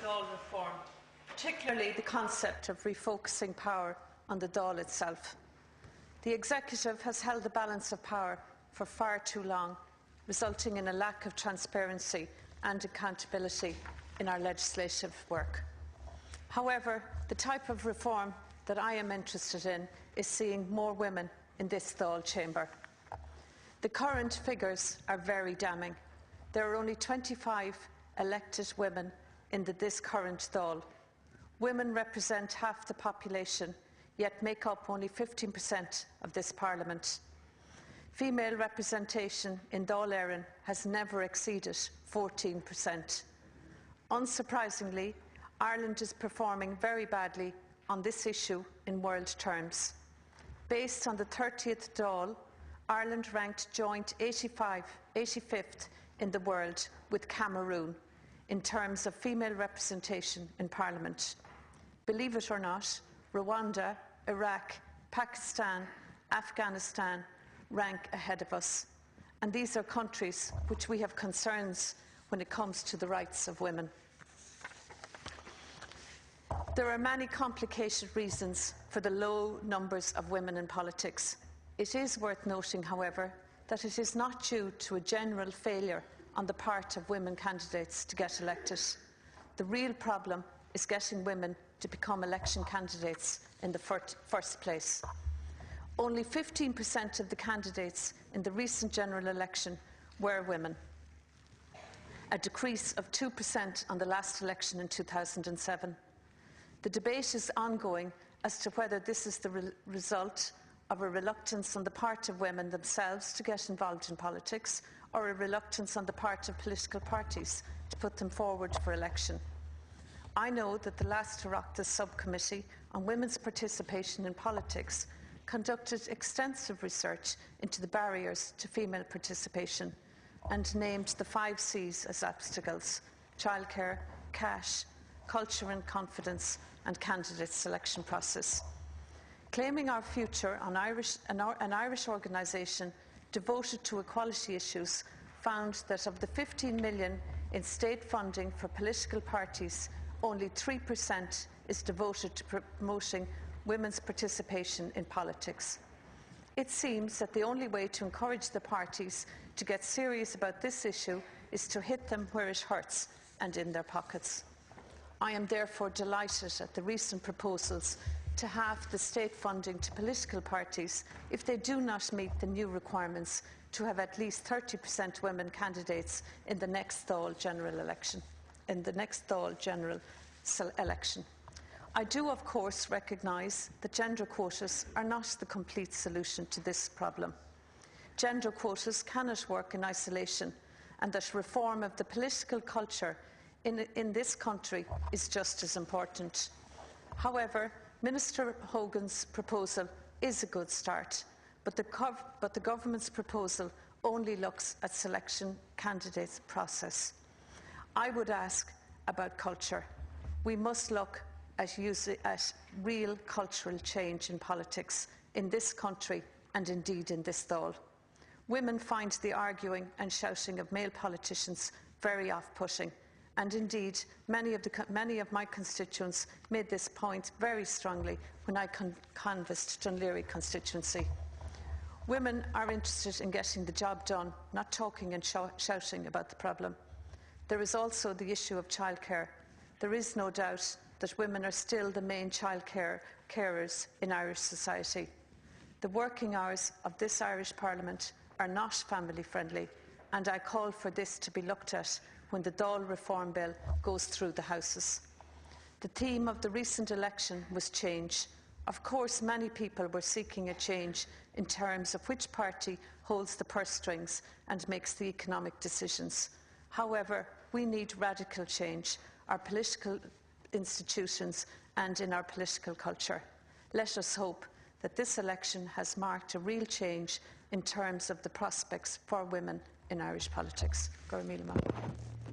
Dáil reform, particularly the concept of refocusing power on the Dáil itself. The Executive has held the balance of power for far too long, resulting in a lack of transparency and accountability in our legislative work. However, the type of reform that I am interested in is seeing more women in this Dáil chamber. The current figures are very damning. There are only 25 elected women in this current Dáil. Women represent half the population, yet make up only 15% of this Parliament. Female representation in Dáil Éireann has never exceeded 14%. Unsurprisingly, Ireland is performing very badly on this issue in world terms. Based on the 30th Dáil, Ireland ranked joint 85th in the world with Cameroon in terms of female representation in Parliament. Believe it or not, Rwanda, Iraq, Pakistan, Afghanistan rank ahead of us, and these are countries which we have concerns when it comes to the rights of women. There are many complicated reasons for the low numbers of women in politics. It is worth noting, however, that it is not due to a general failure on the part of women candidates to get elected. The real problem is getting women to become election candidates in the first place. Only 15% of the candidates in the recent general election were women, a decrease of 2% on the last election in 2007. The debate is ongoing as to whether this is the result of a reluctance on the part of women themselves to get involved in politics, or a reluctance on the part of political parties to put them forward for election. I know that the last Oireachtas subcommittee on women's participation in politics conducted extensive research into the barriers to female participation and named the 5 C's as obstacles: childcare, cash, culture and confidence, and candidate selection process. Claiming Our Future, an Irish organisation devoted to equality issues, found that of the 15 million in state funding for political parties, only 3% is devoted to promoting women's participation in politics. It seems that the only way to encourage the parties to get serious about this issue is to hit them where it hurts and in their pockets. I am therefore delighted at the recent proposals to halve the state funding to political parties if they do not meet the new requirements to have at least 30% women candidates in the next Dáil general election. I do, of course, recognise that gender quotas are not the complete solution to this problem. Gender quotas cannot work in isolation, and that reform of the political culture in this country is just as important. However, Minister Hogan's proposal is a good start, but the government's proposal only looks at selection candidates process. I would ask about culture. We must look at real cultural change in politics in this country and indeed in this Dáil. Women find the arguing and shouting of male politicians very off-putting, and indeed many of my constituents made this point very strongly when I canvassed Dunleary constituency. Women are interested in getting the job done, not talking and shouting about the problem. There is also the issue of childcare. There is no doubt that women are still the main carers in Irish society. The working hours of this Irish Parliament are not family friendly, and I call for this to be looked at when the Dáil Reform Bill goes through the Houses. The theme of the recent election was change. Of course, many people were seeking a change in terms of which party holds the purse strings and makes the economic decisions. However, we need radical change, our political institutions and in our political culture. Let us hope that this election has marked a real change in terms of the prospects for women in Irish politics. Go raibh míle maith.